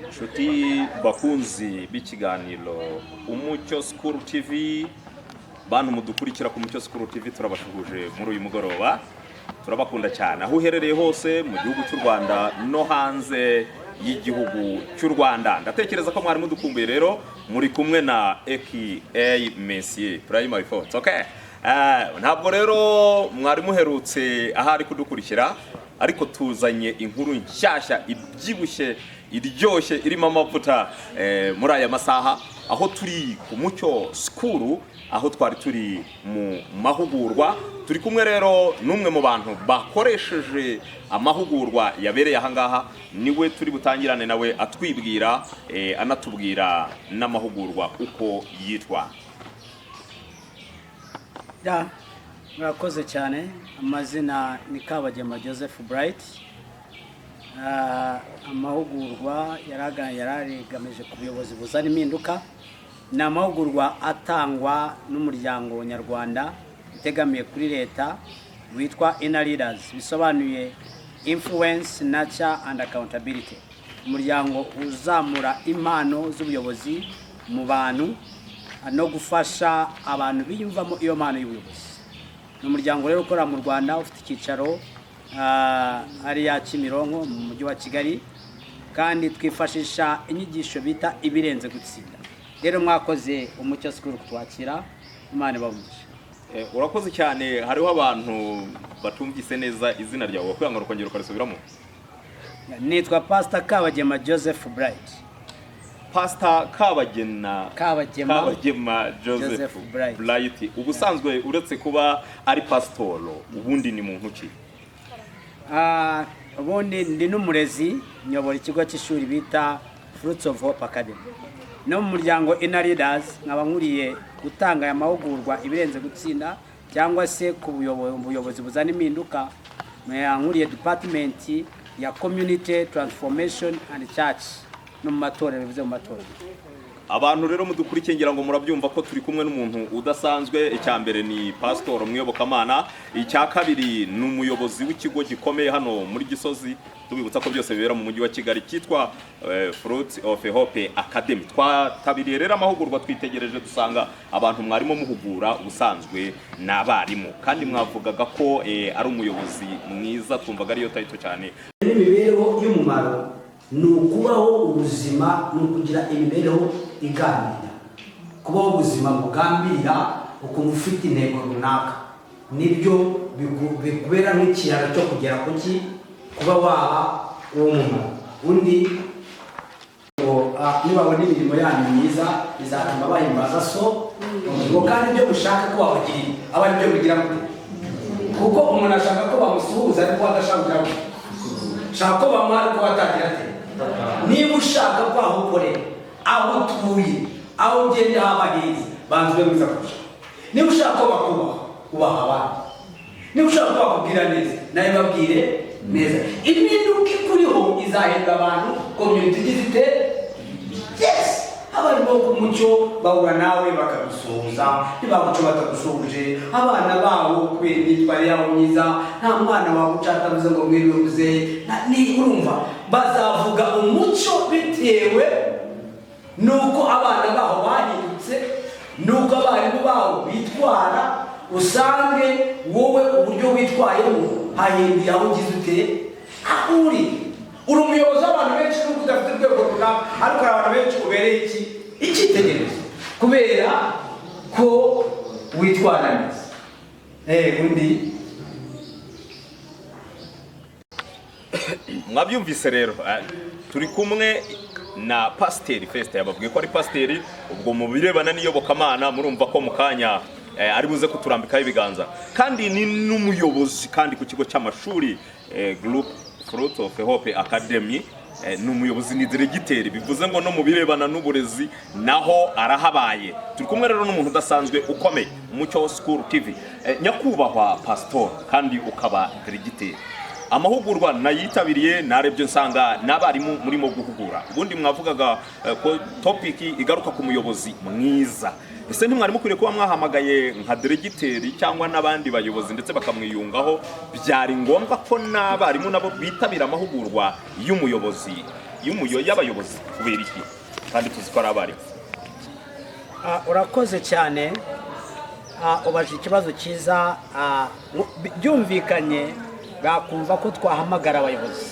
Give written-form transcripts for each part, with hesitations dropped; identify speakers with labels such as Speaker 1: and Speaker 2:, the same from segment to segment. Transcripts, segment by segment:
Speaker 1: Nshuti bakunzi b'ikiganiro Umucyo School TV, bantu mudukurikira ku Mucyo School TV, turabashuje muri uyu mugoroba. Turabakunda cyane aho uherereye hose mu gihugu cy'u Rwanda no hanze y'igihugu cy'u Rwanda. Ndatekereza ko mwari mudukumbuye rero, muri kumwe na aka Monsieur Primary Force. Okay, ntabwo rero mwari muherutse ahari kudukurikira, ariko tuzanye inkuru nshyashya ibyibushye iryoshye irimo amavuta muri aya masaha, aho turi ku Mucyo School, aho twari turi mu mahugurwa. Turi kumwe rero n'umwe mu bantu bakoresheje amahugurwa yabereye aha ngaha, niwe turi butangirane nawe atwibwira anatubwira n'amahugurwa uko yitwa.
Speaker 2: Murakoze cyane. Amazina ni Kabagema Joseph Bright. Amahugurwa yaragamije ku buyobozi buzana impinduka. Ni amahugurwa atangwa n'umuryango nyarwanda utegamiye kuri leta witwa Inner Leaders, bisobanuye Influence, Nurture and Accountability. Umuryango uzamura impano z'ubuyobozi mu bantu no gufasha abantu biyumvamo iyo mpano y'ubuyobozi. Ni umuryango rero ukora mu Rwanda, ufite icyicaro ari ya Kimironko mu mujyi wa Kigali, kandi twifashisha inyigisho bita ibirenze gutsinda. Rero mwakoze Umucyo School kutwakira, Imana ibamugishe.
Speaker 1: Urakoze cyane. Hariho abantu batumvise neza izina ryawe, kwanga rukongera ukarisubiramo.
Speaker 2: Nitwa Pastor Kabagema Joseph Bright.
Speaker 1: Pastor Kabagema Joseph Bright. Ubusanzwe uretse kuba ari pastoro, ubundi ni muntu ki?
Speaker 2: Ubundi ndi n'umurezi, nyobora ikigo cy'ishuri bita Fruits of Hope Academy. No mu muryango Inner Leaders nkaba nkuriye gutanga aya mahugurwa ibirenze gutsinda cyangwa se ku buyobozi buzana impinduka. Nkuriye department ya Community Transformation and Church no mu matorero, bivuze mu matorero.
Speaker 1: Abantu rero mudukurikiye ngira ngo murabyumva ko turi kumwe n'umuntu udasanzwe. Icya mbere ni pastor mwiyobokamana, icya kabiri ni umuyobozi w'ikigo gikomeye hano muri Gisozi, tubibutsa ko byose bibera mu mujyi wa Kigali, cyitwa Fruits of Hope Academy. Twatabiriye rero amahugurwa, twitegereje dusanga abantu mwarimo muhugura ubusanzwe n'abarimu, kandi mwavugaga ko ari umuyobozi mwiza, twumvaga ariyo title cyane.
Speaker 3: Imibereho y'umumaro ni ukubaho ubuzima, ni ukugira imibereho igambira, kubaho ubuzima bugambira, ukumva ufite intego runaka, nibyo bikubera nk'ikiraro cyo kugera ku ki, kuba waba uwo mumaro. Undi nibabona imirimo yanyu myiza bizatuma bahimbaza so, ngo kandi ibyo mushaka ko babagirira aba ari byo bigira gute, kuko umuntu ashaka ko bamusuhuza ariko adashaka kugira ngo shaka ko bamuha ariko batagira ate. Niba ushaka ko aho ukorera, aho utuye, aho ugenda haba heza, banzwe mwiza kurusha. Niba ushaka ko bakubaha, ubaha abandi. Niba ushaka ko bakubwira neza, nawe babwire neza. Impinduka ikuriho izahindura abantu, community igizite. Yes! Abarimo ku Mucyo bahura nawe bakagusuhuza, ntibaguca batagusuhuje. Abana babo kubera imyitwarire yabo myiza, nta mwana wagucatabuze ngo mwiriwe buze, ni urumva bazavuga umucyo bitewe nuko abana baho bahindutse, nuko abarimu baho bitwara. Usange wowe uburyo witwayemo hahinduye aho ugize ute, aho uri umuyobozi w'abantu benshi n'ubwo udafite urwego runaka, ariko hari abantu benshi ubereye icyitegererezo kubera ko witwara neza. Undi
Speaker 1: mwabyumvise rero, turi kumwe na Pasiteri Festa. Yababwiye ko ari pasiteri, ubwo mu birebana n'iyobokamana murumva ko mu kanya ari buze kuturambikaho ibiganza, kandi ni n'umuyobozi kandi ku kigo cy'amashuri Group Fruits of Hope Academy. Ni umuyobozi, ni diregiteri, bivuze ngo no mu birebana n'uburezi naho arahabaye. Turi kumwe rero n'umuntu udasanzwe ukomeye, Umucyo School TV. Nyakubahwa pastor kandi ukaba diregiteri, amahugurwa nayitabiriye narebye nsanga n'abarimu murimo guhugura. Ubundi mwavugaga ko topic igaruka ku muyobozi mwiza. Ese ntimwarimo kwiriye kuba mwahamagaye nka diregiteri cyangwa n'abandi bayobozi ndetse bakamwiyungaho? Byari ngombwa ko n'abarimu nabo bitabira amahugurwa y'umuyobozi y'abayobozi kubera iki kandi tuzi ko ari abarimu?
Speaker 2: urakoze cyane. Ubaje ikibazo cyiza. Byumvikanye bakumva ko twahamagara abayobozi,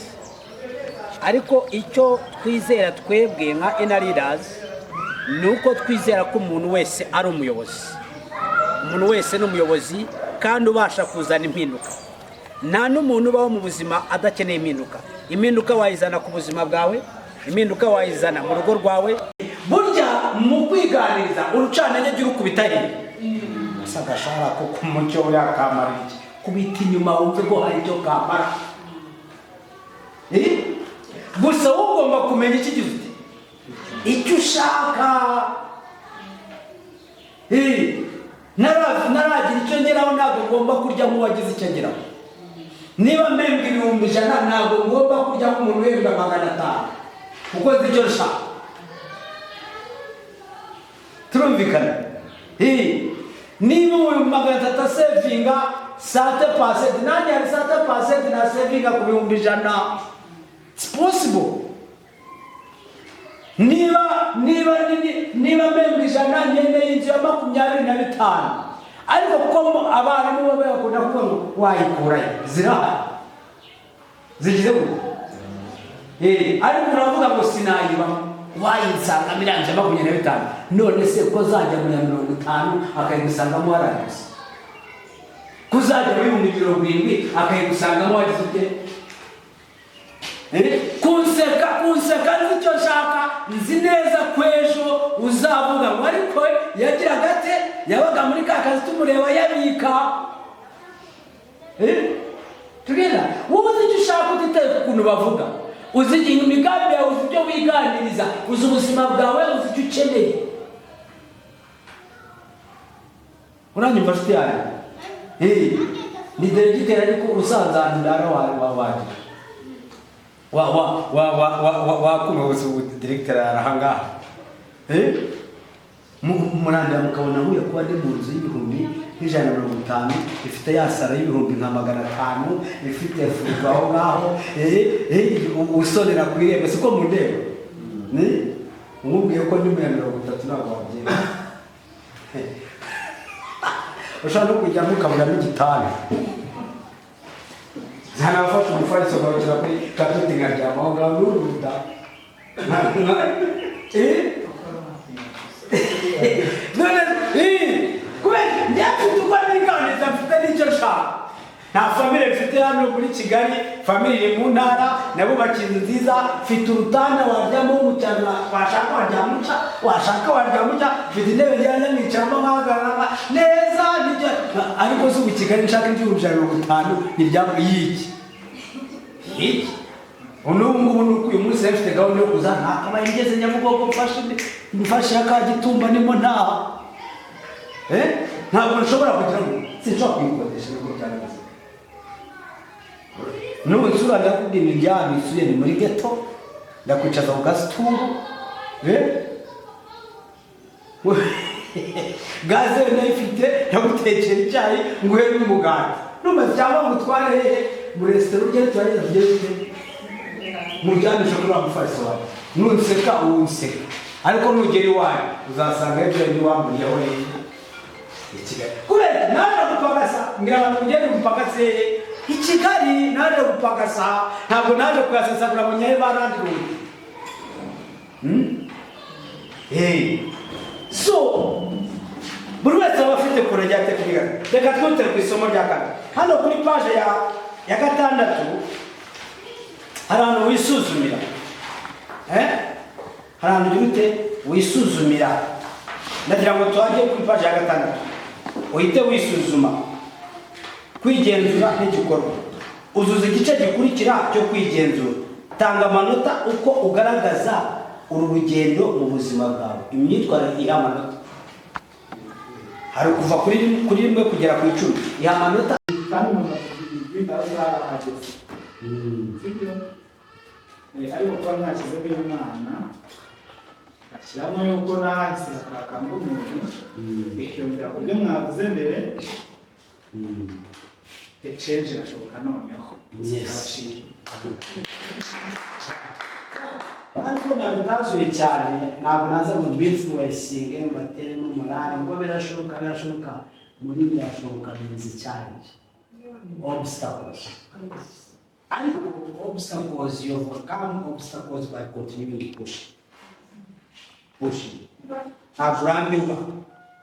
Speaker 2: ariko icyo twizera twebwe nka leaders ni uko twizera ko umuntu wese ari umuyobozi. Umuntu wese ni umuyobozi kandi ubasha kuzana impinduka. Nta n'umuntu ubaho mu buzima adakeneye impinduka. Impinduka wayizana ku buzima bwawe, impinduka wayizana mu rugo rwawe. Burya mu kwiganiriza urucananye ry'urukubitari sagashara ko kumucyo yakamara iki kubita inyuma wumve ko hari icyo kamara. Gusa ugomba kumenya iki gihe icyo ushaka. Naragira icyo ngeraho ntabwo ngomba kurya nk'uwagize icyo ngeraho. Niba mbembwa 100 ntabwo ngomba kurya nk'umuntu wembwa 500 kuko nzi icyo nshaka. Turumvikana? Niba uyu 300 savinga 7%, nanjye hari 7% na savinga ku 100. It's possible. Niba mbembwa 100 ngende y'inzu ya 25, ariko ko abarimu baba bakunda kuvuga ngo wayikurayo zirahari zigize gute. Ariko uravuga ngo sinayibamo wayinsanga miranje 25, none se ko zajya mu 50 akayigusangamo warayose, kuzajya mu 70 akayigusangamo wagize ute. Kunseka nicyo nshaka. Nzi neza kwejo uzavuga ngo ariko yagira gate yabaga muri ka kazi tumureba yabika. Tugenda wowe uzi icyo ushaka utitaye ku kuntu bavuga, uzi imigambi yawe, uzi ibyo wiganiriza, uzi ubuzima bwawe, uzi icyo ukeneye. Uranyumva nshuti yanjye? Ni deregiteri ariko usanzandara waje wakumabuze ubudirekiteri arahangaha. Murandira mukabona huye kuba ndi mu nzu y'ibihumbi 150, ifite yasara y'ibihumbi nka 500, ifite furigo aho ngaho, usonera ku irembo siko mu ndeba. Umubwiye ko ndi mu 30 ntabwo wabyemera. Ushaka no kujya mukabura n'igitanda. Zana foto mufariso bakira kuri kapeti ngarya manga n'uruda. None kubera ndyakutuka niganiriza mfite n'icyo nshaka. Nta family mfite hano muri Kigali, family iri mu ntara, nabo bakintu nziza, mfite urutanda waryamo mu cyana, washaka waryamuca, washaka waryamuca, mfite intebe njyana mwicaramo mpagarara neza nijya. Ariko zo mu Kigali nshaka iby'ibihumbi 50 n'iryamo iki ngubu nuko uyu munsi mfite gahunda yo kuza nakabaye ngeze Nyabugogo mfashe akagitumba nimo ntaha. Ntabwo nshobora kugira ngo sinshobora kwikodesha n'uko byarageze. N'ubu nsura ndakubwira njyana isuye ni muri ghetto, ndakwicaza ku gasituru. Gaze nayifite yagutekera icyayi nguhe n'umugati. Numva cyangwa mutware mu restaurant ugere turageza kugeze mujyanisha kuri amufariso wawe. Nunseka unseka, ariko nugera iwawe uzasanga ibyo ndi wamburiyeho Kigali. Kubera naje gupagasa ngira abantu mugende gupagase i Kigali, naje gupagasa ntabwo naje kuyasesagura mu nyaye barandi. So buri wese aba afite kure rya tekinika. Reka twite ku isomo rya kane. Hano kuri page ya 6 hari ahantu wisuzumira. Hari ahantu gute wisuzumira. Ndagira ngo tuhagiye kuri page ya 6 uhite wisuzuma. Kwigenzura n'igikorwa. Uzuza igice gikurikira cyo kwigenzura. Tanga amanota uko ugaragaza uru rugendo mu buzima bwawe. Imyitwarire iha amanota. Hari kuva kuri 1 kugera ku 10. Iha amanota kandi umuntu ageze. Ariko kwa ntakize b'Imana ashyiramo yuko nahise akakamba umuntu ikiyongera ku byo mwavuze mbere. Change irashoboka noneho. Yes. ariko nabitazuye cyane ntabwo naza mu influencing mbatere n'umurari ngo birashoboka muri birashoboka bizi cyane obstacles ariko obstacles you overcome obstacles by continuing pushing ntakurambirwa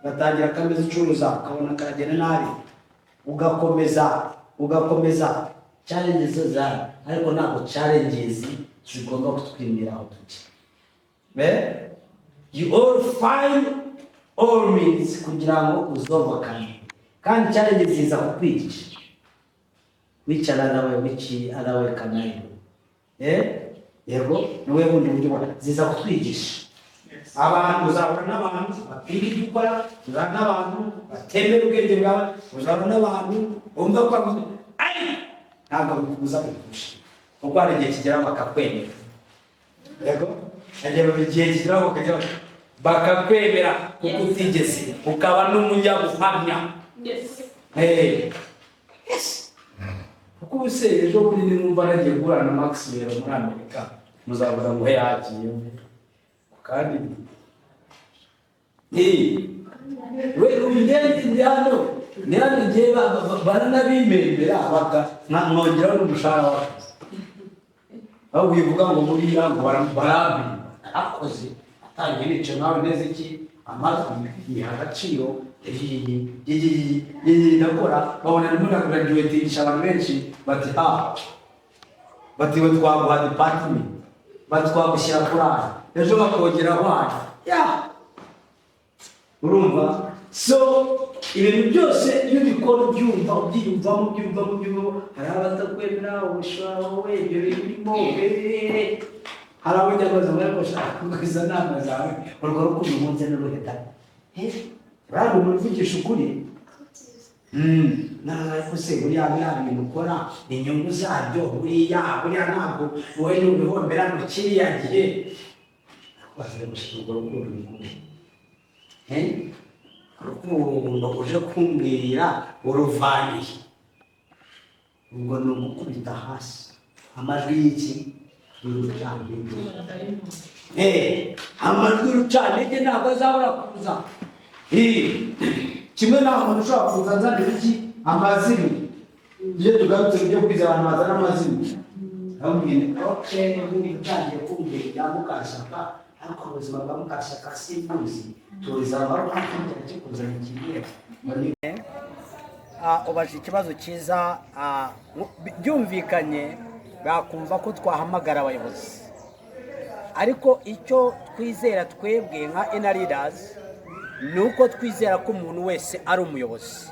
Speaker 2: ugatangira akameza ucuruza ukabona karagenda nabi ugakomeza challenges zawe ariko ntabwo challenges zigomba kutwimira aho tujya you all find all means kugira ngo uzovakane kandi challenges ziza kukwigisha wicara nawe wiki arawe kanayo yego niwe bundi buryo ziza kutwigisha abantu uzabona n'abantu bapinga ibyo ukora uzabona n'abantu batemera ubwenge bwawe uzabona n'abantu bumva ko ntabwo bikubuza kugusha kuko hari igihe kigeraho bakakwemera yego igihe kigeraho bakakwemera kuko utigeze ukaba n'umunyabuhamya kuko ubuse ejo bundi nimwumva nagiye guhura na Maxwell muri Amerika muzavuga ngo yagiye kandi we ugende hano ni hano igihe baranabimerera mwongeraho n'umushahara w'akazi aho wivuga ngo buriya ngo barambi akoze atangiye nico nawe neza iki amatwi agaciro ndakora babona n'umuntu graduatingisha abantu benshi bati batiwe twaguha department batwagushyira kurara ejo bakongera abana urumva so ibintu byose iyo bikora ubyiyumvamo hari abatakwemera ubishobora wowe ibyo birimo hari abanyamaza bari gushaka kugwiza nama zawe urwo rukundo umunze n'uruheta urabona umuntu uvugisha ukuri ariko se buriya bintu ukora inyungu zabyo buriya ntabwo wowe n'ubihombera mu kiriya gihe waze gushaka urwo rukundo uje kumbwirira uruvaniye ubwo ni ugukubita hasi amajwi y'iki y'urucantege amajwi y'urucantege ntabwo azabura kuza kimwe nta muntu ushobora kuza nzanira iki amazina iyo tugarutse ibyo kwiza abantu bazana amazina bamubwira utangiye kumbwira ibya Mukashyaka ariko ubuzima bwa Mukashyaka simbuzi tuzaba ari kuzana ikigiye ubaje ikibazo cyiza byumvikanye bakumva ko twahamagara abayobozi ariko icyo twizera twebwe nka leaders nuko twizera ko umuntu wese ari umuyobozi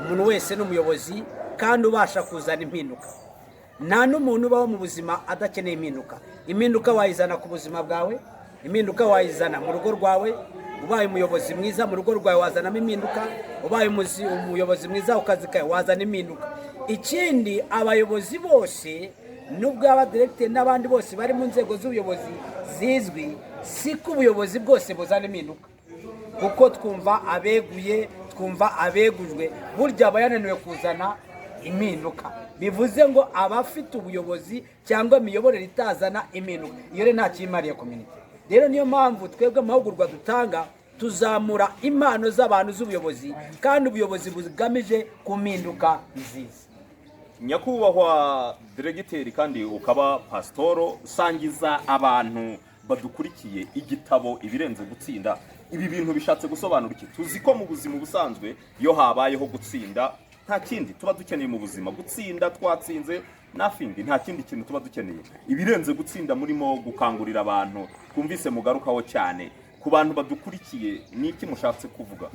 Speaker 2: umuntu wese n'umuyobozi kandi ubasha kuzana impinduka nta n'umuntu ubaho mu buzima adakeneye impinduka wayizana ku buzima bwawe impinduka wayizana mu rugo rwawe ubaye umuyobozi mwiza mu rugo rwawe wazanamo impinduka ubaye umuyobozi mwiza ukazi kawe wazana impinduka ikindi abayobozi bose nubwo abadirecteur n'abandi bose bari mu nzego z'ubuyobozi zizwi siko ubuyobozi bwose buzana impinduka kuko twumva abeguye twumva abegujwe burya bayananiwe kuzana impinduka bivuze ngo abafite ubuyobozi cyangwa imiyoborere itazana impinduka iyo nta kimariye community rero niyo mpamvu twebwe amahugurwa dutanga tuzamura impano z'abantu z'ubuyobozi kandi ubuyobozi bugamije kumpinduka nziza.
Speaker 1: Nyakubahwa diregiteri kandi ukaba pasitoro usangiza abantu badukurikiye igitabo ibirenze gutsinda ibi bintu bishatse gusobanura iki? Tuzi ko mu buzima busanzwe iyo habayeho gutsinda nta kindi tuba dukeneye mu buzima, gutsinda twatsinze nafindi nta kindi kintu tuba dukeneye. Ibirenze gutsinda murimo gukangurira abantu twumvise mugarukaho cyane ku bantu badukurikiye ni iki mushatse kuvuga?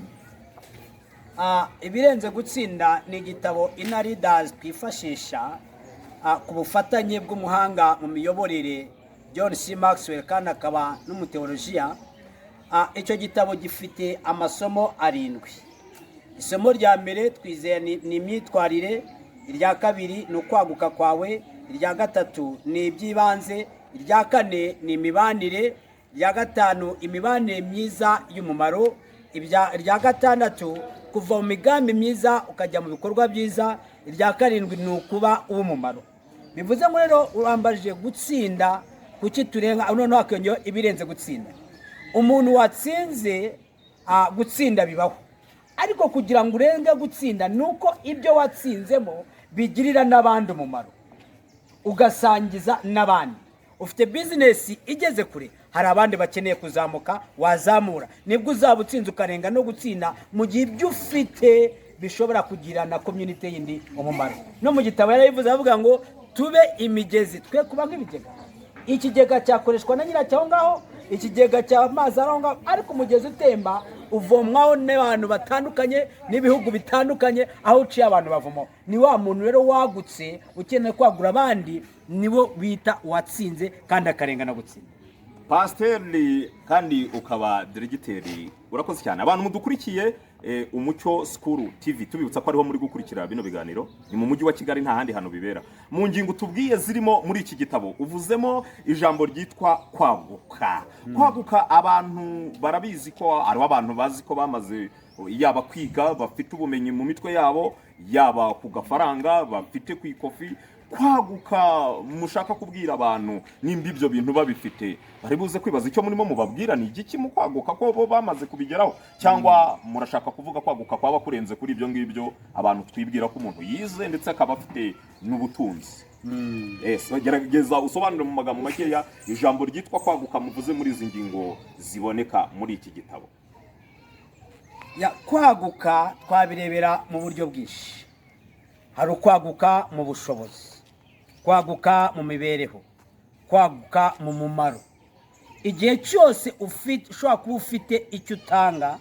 Speaker 2: Ibirenze gutsinda ni igitabo leaders twifashisha ku bufatanye bw'umuhanga mu miyoborere John C. Maxwell kandi akaba n'umuteolojiya. Icyo gitabo gifite amasomo 7. Isomo rya mbere twizeye ni imyitwarire, irya kabiri ni ukwaguka kwawe, irya gatatu ni iby'ibanze, irya kane ni imibanire, irya gatanu imibanire myiza y'umumaro, irya gatandatu kuva mu migambi myiza ukajya mu bikorwa byiza, irya karindwi ni ukuba uw'umumaro. Bivuze ngo rero urambaje gutsinda kuki turenga noneho hakiyongeraho ibirenze gutsinda. Umuntu watsinze gutsinda bibaho, ariko kugira ngo urenge gutsinda nuko ibyo watsinzemo bigirira n'abandi umumaro, ugasangiza n'abandi. Ufite bizinesi igeze kure, hari abandi bakeneye kuzamuka, wazamura, nibwo uzaba utsinze ukarenga no gutsinda mu gihe ibyo ufite bishobora kugira na community yindi umumaro. No mu gitabo yarabivuze avuga ngo tube imigezi, twe kuba nk'ibigega. Ikigega cyakoreshwa na nyiracyo aho ngaho, ikigega cy'amazi aho ngaho, ariko umugezi utemba uvomwaho n'abantu batandukanye n'ibihugu bitandukanye, aho uciye abantu bavomaho. Ni wa muntu rero wagutse ukeneye kwagura abandi, nibo bita watsinze kandi akarengana gutsinda.
Speaker 1: Pasiteri kandi ukaba diregiteri, urakoze cyane. Abantu mudukurikiye Umucyo School TV, tubibutsa ko ariho muri gukurikira bino biganiro, ni mu mujyi wa Kigali, nta handi hantu bibera. Mu ngingo tubwiye zirimo muri iki gitabo uvuzemo ijambo ryitwa kwaguka. Kwaguka abantu barabizi ko ari abantu bazi ko bamaze yaba kwiga, bafite ubumenyi mu mitwe yabo, yaba ku gafaranga bafite ku ikofi. Kwaguka mushaka kubwira abantu nimba ibyo bintu babifite, bari buze kwibaza icyo murimo mubabwira ni igiki mu kwaguka ko bo bamaze kubigeraho, cyangwa murashaka kuvuga kwaguka kwaba kurenze kuri ibyo ngibyo abantu twibwira ko umuntu yize ndetse akaba afite n'ubutunzi. Gerageza usobanure mu magambo makeya ijambo ryitwa kwaguka muvuze muri izi ngingo ziboneka muri iki gitabo.
Speaker 2: Kwaguka twabirebera mu buryo bwinshi. Hari ukwaguka mu bushobozi, kwaguka mu mibereho, kwaguka mu mumaro. Igihe cyose ushobora kuba ufite icyo utanga,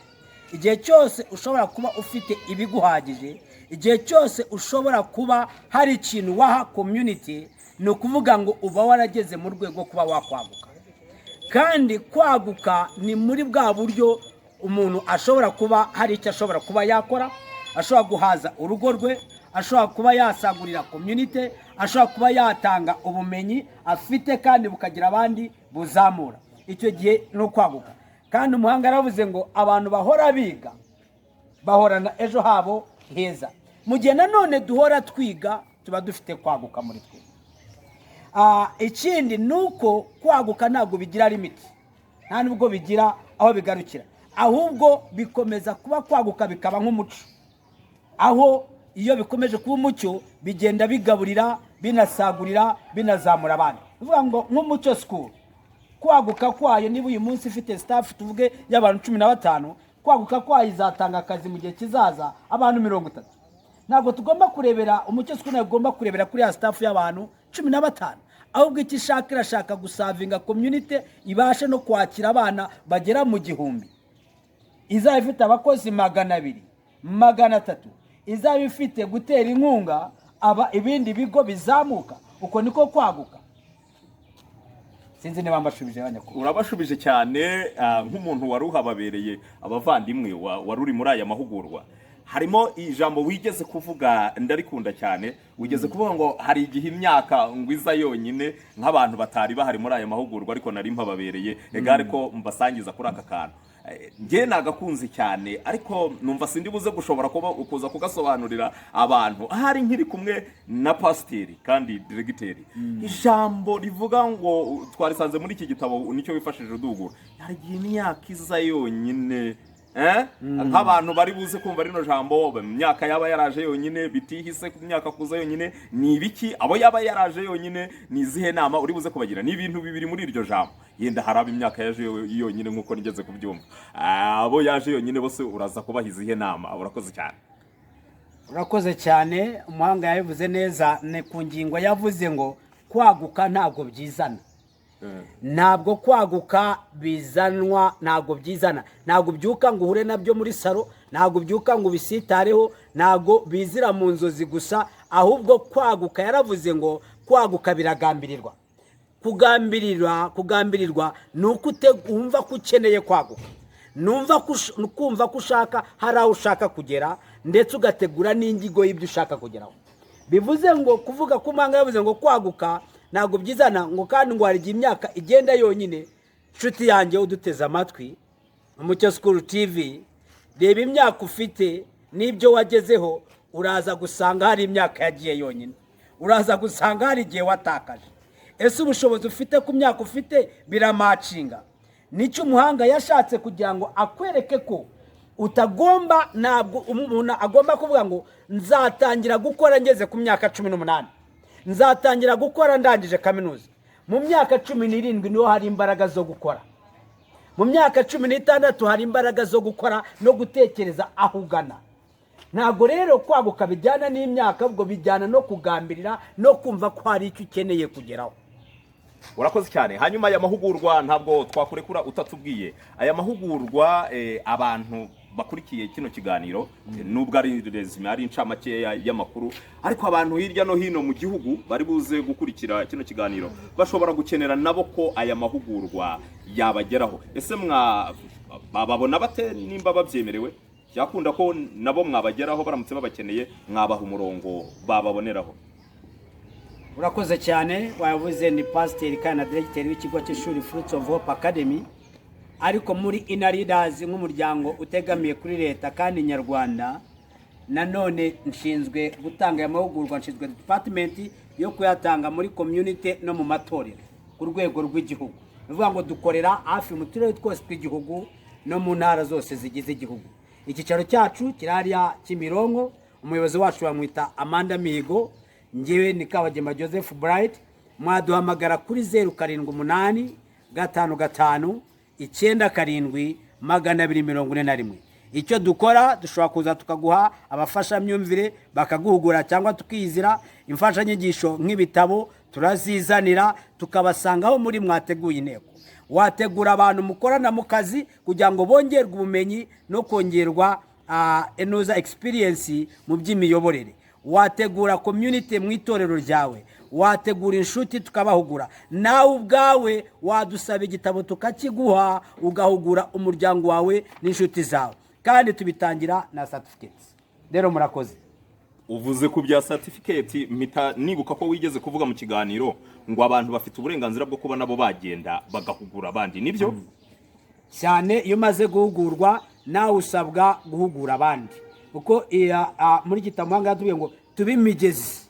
Speaker 2: igihe cyose ushobora kuba ufite ibiguhagije, igihe cyose ushobora kuba hari ikintu waha community, ni ukuvuga ngo uba warageze mu rwego kuba wakwaguka. Kandi kwaguka ni muri bwa buryo umuntu ashobora kuba hari icyo ashobora kuba yakora, ashobora guhaza urugo rwe, ashobora kuba yasagurira community, ashobora kuba yatanga ubumenyi afite kandi bukagira abandi buzamura. Icyo gihe no kwaguka. Kandi umuhanga yaravuze ngo abantu bahora biga bahorana ejo habo heza. Mu gihe nanone duhora twiga tuba dufite kwaguka muri twe. Ikindi nuko kwaguka ntabwo bigira limit, nta nubwo bigira aho bigarukira, ahubwo bikomeza kuba kwaguka bikaba nk'umuco, aho iyo bikomeje kuba umucyo bigenda bigaburira, binasagurira, binazamura abandi. Uvuga ngo nk'Umucyo School, kwaguka kwayo niba uyu munsi ifite staff tuvuge y'abantu 15, kwaguka kwayo izatanga akazi mu gihe kizaza abantu 30. Ntabwo tugomba kurebera Umucyo School, ntabwo tugomba kurebera kuri ya staff y'abantu 15, ahubwo iki shaka irashaka gusavinga community ibashe no kwakira abana bagera mu 1000. Izaba ifite abakozi 200, 300, izaba ifite gutera inkunga ibindi bigo bizamuka. Uko niko kwaguka. Sinzi niba mbashubije abanyakuru.
Speaker 1: Urabashubije cyane. Nk'umuntu wari uhababereye abavandimwe wari uri muri aya mahugurwa, harimo ijambo wigeze kuvuga ndarikunda cyane. Wigeze kuvuga ngo hari igihe imyaka ngwiza yonyine nk'abantu batari bahari muri aya mahugurwa, ariko nari mpababereye egare ko mbasangiza kuri aka kantu. Nge nagakunze cyane, ariko numva sindi buze gushobora kuza kugasobanurira abantu ahari nkiri kumwe na pasiteri kandi diregiteri. Ijambo rivuga ngo twarisanze muri iki gitabo nicyo wifashije udugura, hari igihe imyaka iza yonyine. Nk'abantu bari buze kumva rino jambo, imyaka yaba yaraje yonyine, bitihise ku myaka kuza yonyine, ni ibiki? Abo yaba yaraje yonyine ni izihe nama uri buze kubagira? Ni ibintu bibiri muri iryo jambo. Yenda haraba imyaka yaje yonyine nk'uko nigeze kubyumva, abo yaje yonyine bose uraza kubaha izihe nama? Urakoze cyane.
Speaker 2: Urakoze cyane. Umuhanga yabivuze neza, ne ku ngingo yavuze ngo kwaguka ntabwo byizana. Ntabwo kwaguka bizanwa, ntabwo byizana, ntabwo byuka ngo uhure nabyo muri saro, ntabwo byuka ngo bisitareho, ntabwo bizira mu nzozi gusa, ahubwo kwaguka yaravuze ngo kwaguka biragambirirwa. Kugambirirwa nuko wumva ko ukeneye kwaguka, kumva ko ushaka hari aho ushaka kugera, ndetse ugategura n'ingigo y'ibyo ushaka kugeraho. Bivuze ngo kuvuga ko umanga yavuze ngo kwaguka ntabwo byizana, ngo kandi ngo hari imyaka igenda yonyine. Nshuti yanjye uduteze amatwi, Umucyo School TV, reba imyaka ufite n'ibyo wagezeho, uraza gusanga hari imyaka yagiye yonyine, uraza gusanga hari igihe watakaje. ese ubushobozi ufite ku myaka ufite biramacinga? Nicyo umuhanga yashatse kugira ngo akwereke ko utagomba, ntabwo umuntu agomba kuvuga ngo nzatangira gukora ngeze ku myaka 18, nzatangira gukora ndangije kaminuza. Mu myaka 17 niho hari imbaraga zo gukora, mu myaka 16 hari imbaraga zo gukora no gutekereza aho ugana. Ntabwo rero kwaguka bijyana n'imyaka, ubwo bijyana no kugambirira no kumva ko hari icyo ukeneye kugeraho.
Speaker 1: Urakoze cyane. Hanyuma aya mahugurwa ntabwo twakurekura utatubwiye aya mahugurwa abantu bakurikiye kino kiganiro nubwo ari resume ari incamake y'amakuru, ariko abantu hirya no hino mu gihugu bari buze gukurikira kino kiganiro bashobora gukenera nabo ko aya mahugurwa yabageraho. Ese bababona bate nimba babyemerewe? Yakunda ko nabo mwabageraho baramutse babakeneye, mwabaha umurongo bababoneraho?
Speaker 2: Urakoze cyane. Wavuze ni pasiteri kandi na directeur w'ikigo cy'ishuri Fruits of Hope Academy, ariko muri Inner Leaders nk'umuryango utegamiye kuri leta kandi nyarwanda. Nanone nshinzwe gutanga aya mahugurwa, nshinzwe department yo kuyatanga muri community no mu matorero ku rwego rw'igihugu. Bivuga ngo dukorera hafi mu turere twose tw'igihugu no mu ntara zose zigize igihugu. Icyicaro cyacu kirariya Kimironko, umuyobozi wacu bamwita Amanda Mihigo, ngewe ni Kabagema Joseph Bright. Mwaduhamagara kuri 078 55 97 241. Icyo dukora, dushobora kuza tukaguha abafasha myumvire bakaguhugura cyangwa tukizira imfasha nyigisho nk'ibitabo turazizanira tukabasangaho muri mwateguye inteko. Wategura abantu mukorana mu kazi kugira ngo bongerwe ubumenyi no kongerwa enoza experience mu by'imiyoborere. Wategura community mu itorero ryawe, wategura inshuti tukabahugura. Nawe ubwawe wadusaba igitabo tukakiguha ugahugura umuryango wawe n'inshuti zawe, kandi tubitangira na certificates. Rero murakoze.
Speaker 1: Uvuze ku bya certificate, mpita nibuka ko wigeze kuvuga mu kiganiro ngo abantu bafite uburenganzira bwo kuba nabo bagenda bagahugura abandi, nibyo?
Speaker 2: Cyane iyo maze guhugurwa nawe usabwa guhugura abandi, kuko muri gitamanga tubiye ngo tubimigezi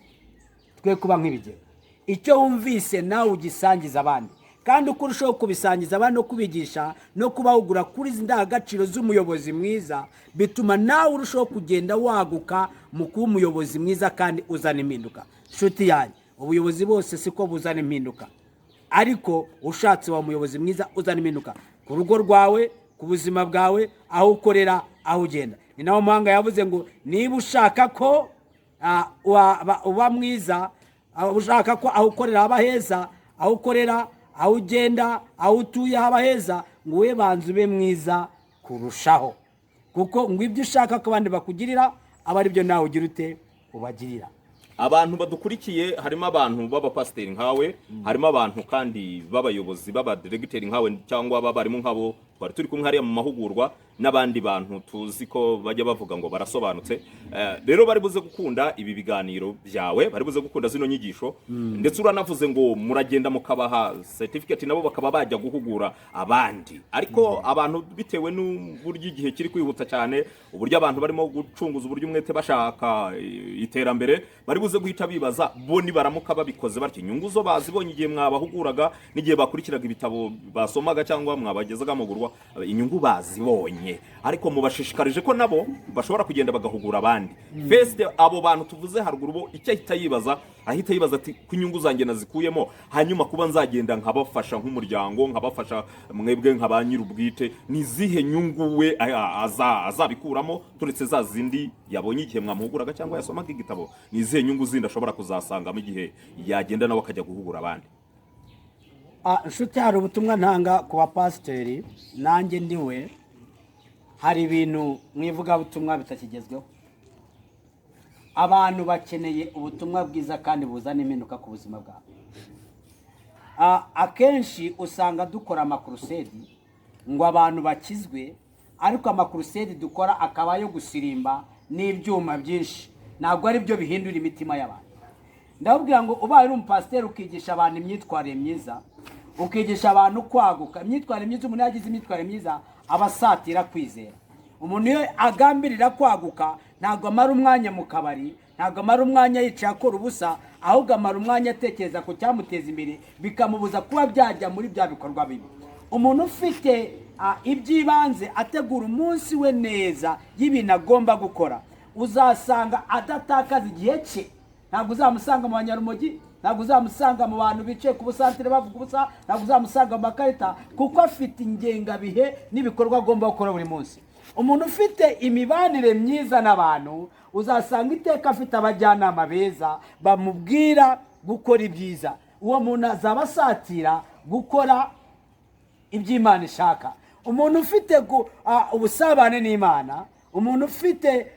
Speaker 2: twe kuba nk'ibigero. Icyo wumvise nawe ugisangiza abandi, kandi uko urushaho kubisangiza abandi no kubigisha no kubahugura kuri indangagaciro z'umuyobozi mwiza, bituma nawe urushaho kugenda waguka mu kuba umuyobozi mwiza kandi uzana impinduka. Nshuti yanjye, ubuyobozi bose siko buzana impinduka, ariko ushatse wa muyobozi mwiza uzana impinduka ku rugo rwawe, ku buzima bwawe, aho ukorera, aho ugenda. Ni naho muhanga yavuze ngo niba ushaka ko uba mwiza, ushaka ko aho ukorera haba heza, aho ukorera, aho ugenda, aho utuye haba heza, ngo we banze ube mwiza kurushaho, kuko ngo ibyo ushaka ko abandi bakugirira aba ari byo nawe ugira ute ubagirira.
Speaker 1: Abantu badukurikiye harimo abantu b'abapasiteri nkawe, harimo abantu kandi b'abayobozi b'abadiregiteri nkawe cyangwa b'abarimu nkabo twari turi kumwe hariya mu mahugurwa, n'abandi bantu tuzi ko bajya bavuga ngo barasobanutse. Rero bari buze gukunda ibi biganiro byawe, bari buze gukunda zino nyigisho, ndetse uranavuze ngo muragenda mukabaha certificate nabo bakaba bajya guhugura abandi. Ariko abantu bitewe n'uburyo igihe kiri kwihuta cyane, uburyo abantu barimo gucunguza uburyo umwete bashaka iterambere, bari buze guhita bibaza bo nibaramuka babikoze batyo inyungu zo bazibonye igihe mwabahuguraga n'igihe bakurikiraga ibitabo basomaga cyangwa mwabagezaga amahugurwa, inyungu bazibonye. Ariko mubashishikarije ko nabo bashobora kugenda bagahugura abandi. First abo bantu tuvuze haruguru bo icyo ahita yibaza ati ku inyungu zanjye nazikuyemo, hanyuma kuba nzagenda nkabafasha nk'umuryango, nkabafasha mwebwe nk'abanyirubwite, ni zihe nyungu we azabikuramo turetse za zindi yabonye igihe mwamuhuguraga cyangwa yasomaga igitabo? Ni zihe nyungu zindi ashobora kuzasanga mu gihe yagenda nawe akajya guhugura abandi?
Speaker 2: Nshuti, hari ubutumwa ntanga ku bapasiteri, nanjye ndiwe, hari ibintu mwivugabutumwa bitakigezweho. Abantu bakeneye ubutumwa bwiza kandi buzana impinduka ku buzima bwabo. Akenshi usanga dukora amakurusedi ngo abantu bakizwe, ariko amakurusedi dukora akaba yo gusirimba n'ibyuma byinshi, ntabwo ari byo bihindura imitima y'abantu. Ndababwira ngo ubaye uri umupasiteri ukigisha abantu imyitwarire myiza, ukigisha abantu kwaguka, imyitwarire myiza, umuntu yagize imyitwarire myiza abasatira kwizera. Umuntu iyo agambirira kwaguka ntabwo amara umwanya mu kabari, ntabwo amara umwanya yicaye akora ubusa, ahubwo amara umwanya atekereza ku cyamuteza imbere bikamubuza kuba byajya muri bya bikorwa bibi. Umuntu ufite iby'ibanze ategura umunsi we neza y'ibintu agomba gukora, uzasanga adatakaza igihe cye. Ntabwo uzamusanga mu banyarumogi, ntabwo uzamusanga mu bantu bicaye ku busantire bavuga ubusa, ntabwo uzamusanga mu makarita, kuko afite ingengabihe n'ibikorwa agomba gukora buri munsi. Umuntu ufite imibanire myiza n'abantu, uzasanga iteka afite abajyanama beza bamubwira gukora ibyiza. Uwo muntu azaba asatira gukora iby'Imana ishaka. Umuntu ufite ubusabane n'Imana, umuntu ufite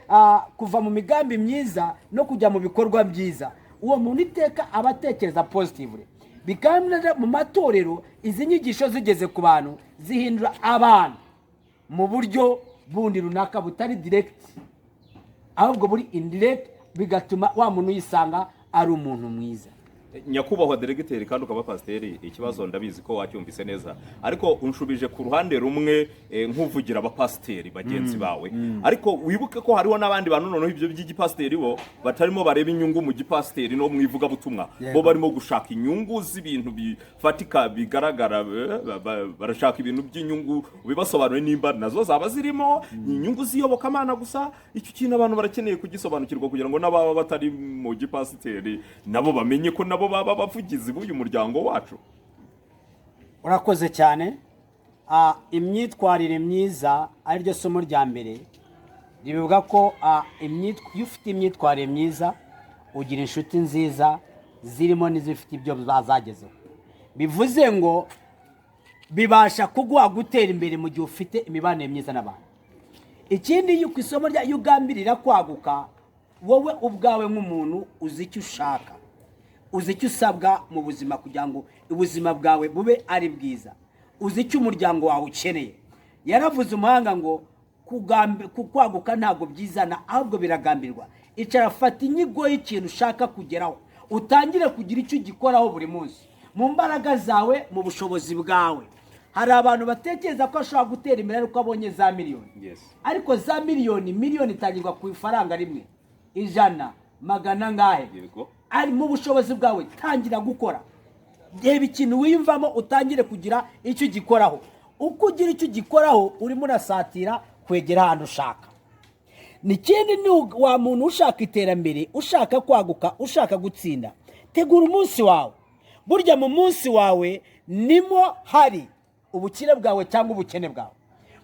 Speaker 2: kuva mu migambi myiza no kujya mu bikorwa byiza, uwo muntu iteka aba atekereza positively. Bikamera mu matorero, izi nyigisho zigeze ku bantu zihindura abantu mu buryo bundi runaka butari direct, ahubwo buri indirect, bigatuma wa muntu yisanga ari umuntu mwiza.
Speaker 1: Nyakubahwa deregiteri kandi ukaba pasiteri, ikibazo ndabizi ko wacyumvise neza, ariko unshubije ku ruhande rumwe nk'uvugira abapasiteri bagenzi bawe, ariko wibuke ko hariho n'abandi bantu noneho ibyo by'igipasiteri bo batarimo bareba inyungu mu gipasiteri no mwivuga butumwa, bo barimo gushaka inyungu z'ibintu bifatika bigaragara, barashaka ibintu by'inyungu, bibasobanure nimba nazo zaba zirimo inyungu z'iyobokamana gusa. Icyo kintu abantu barakeneye kugisobanukirwa kugira ngo n'ababa batari mu gipasiteri nabo bamenye ko nabo baba bavugizi b'uyu muryango wacu.
Speaker 2: Urakoze cyane. Imyitwarire myiza ari ryo somo rya mbere rivuga ko iyo ufite imyitwarire myiza ugira inshuti nziza zirimo n'izifite ibyo bazagezeho. Bivuze ngo bibasha kuguha gutera imbere mu gihe ufite imibanire myiza n'abantu. Ikindi yuko isomo rya ugambirira kwaguka, wowe ubwawe nk'umuntu uzi icyo ushaka, uzi icyo usabwa mu buzima kugira ngo ubuzima bwawe bube ari bwiza, uzi icyo umuryango wawe ukeneye. Yaravuze umuhanga ngo kwaguka ntabwo byizana ahubwo biragambirwa. Icara fata inyigo y'ikintu ushaka kugeraho, utangire kugira icyo ugikoraho buri munsi mu mbaraga zawe, mu bushobozi bwawe. Hari abantu batekereza ko ashobora gutera imbere ariko abonye za miliyoni, ariko za miliyoni itangirwa ku ifaranga rimwe, 100, 100 ngahe. Ari mu bushobozi bwawe, tangira gukora. Reba ikintu wiyumvamo, utangire kugira icyo ugikoraho. Uko ugira icyo ugikoraho urimo urasatira kwegera ahantu ushaka. N'ikindi ni wa muntu ushaka iterambere, ushaka kwaguka, ushaka gutsinda, tegura umunsi wawe. Burya mu munsi wawe nimo hari ubukire bwawe cyangwa ubukene bwawe.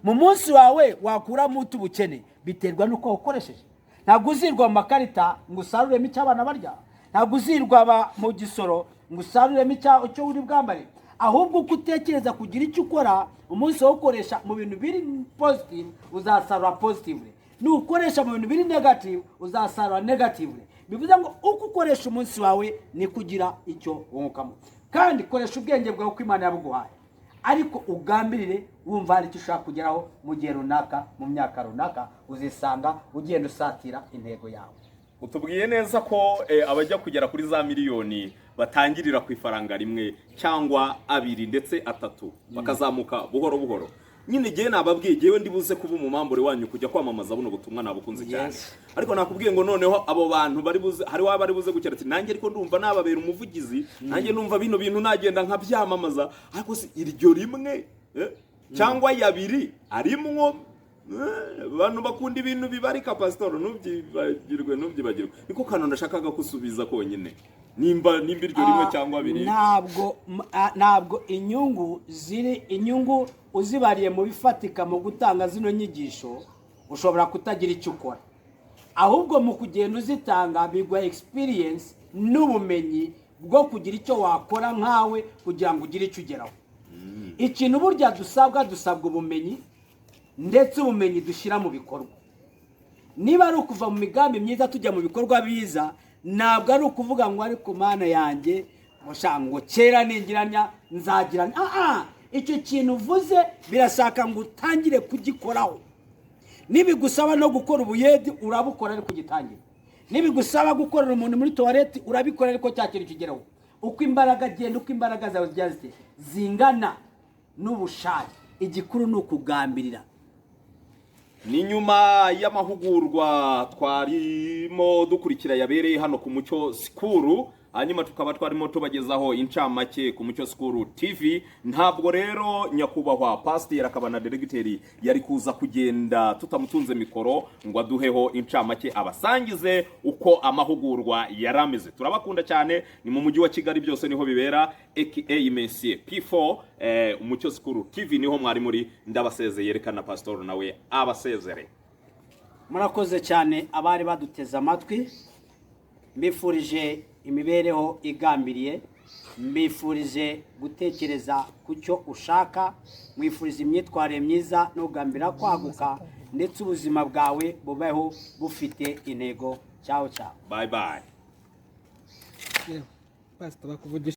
Speaker 2: Mu munsi wawe wakuramo ubukene biterwa nuko ukoresheje. Ntabwo uzirwa mu makarita ngo usaruremo icyo abana barya, ntabwo uzirwa mu gisoro ngo usaruremo icyo uri bwambare, ahubwo uko utekereza kugira icyo ukora umunsi wo gukoresha mu bintu biri positive uzasarura positive, nukoresha mu bintu biri negative uzasarura negative. Bivuze ngo uko ukoresha umunsi wawe ni kugira icyo wungukamo, kandi koresha ubwenge bwawe uko Imana yabuguhaye, ariko ugambirire wumva hari icyo ushaka kugeraho mu gihe runaka, mu myaka runaka, uzisanga ugenda usatira intego yawe.
Speaker 1: Utubwiye neza ko abajya kugera kuri za miliyoni batangirira ku ifaranga rimwe cyangwa 2 ndetse 3 bakazamuka buhoro buhoro. Nyine gihe nababwiye gihe ndibuze kuba umumambure wanyu kujya kwamamaza buno butumwa nabukunze cyane, ariko nakubwiye ngo noneho abo bantu bari buze, hari wa bari buze gukira ati nanjye ariko ndumva nababera umuvugizi, nanjye numva bino bintu nagenda nkabyamamaza, ariko si iryo rimwe cyangwa 2 arimwo. Abantu bakunda ibintu bibarika pastor, nubyibagirwe niko kano ndashakaga kusubiza konyine, nimba iryo rimwe cyangwa 2.
Speaker 2: Ntabwo inyungu uzibariye mu bifatika mu gutanga zino nyigisho ushobora kutagira icyo ukora, ahubwo mu kugenda uzitanga bigwa experience n'ubumenyi bwo kugira icyo wakora nkawe kugira ngo ugire icyo ugeraho. Ikintu burya dusabwa ubumenyi, ndetse ubumenyi dushyira mu bikorwa. Niba ari ukuva mu migambi myiza tujya mu bikorwa biza, ntabwo ari ukuvuga ngo ariko Mana yanjye ngo kera ningiranya nzagiranya. Icyo kintu uvuze birashaka ngo utangire kugikoraho. Nibigusaba no gukora ubuyedi urabukora ariko gitangira. Nibigusaba gukorera umuntu muri toilette urabikora ariko cyakiri kigeraho. Uko imbaraga genda, uko imbaraga zawe zingana n'ubushake, igikuru ni ukugambirira.
Speaker 1: ni nyuma y'amahugurwa twarimo dukurikira yabereye hano ku Mucyo School, hanyuma tukaba twarimo tubagezaho incamake ku Mucyo School TV. Ntabwo rero nyakubahwa pastor akaba na directeur yari kuza kugenda tutamutunze mikoro ngo aduheho incamake abasangize uko amahugurwa yarameze. Turabakunda cyane, ni mu mujyi wa Kigali, byose niho bibera, aka Monsieur P4. Umucyo School TV niho mwari muri. Ndabasezeye, yerekana pastor nawe abasezere.
Speaker 2: Murakoze cyane abari baduteze amatwi, mbifurije imibereho igambiriye, mbifurije gutekereza ku cyo ushaka, mwifurije imyitwarire myiza no kugambira kwaguka, ndetse ubuzima bwawe bubeho bufite intego. Ciao ciao,
Speaker 1: bye bye.
Speaker 4: Pastor bakuvugisha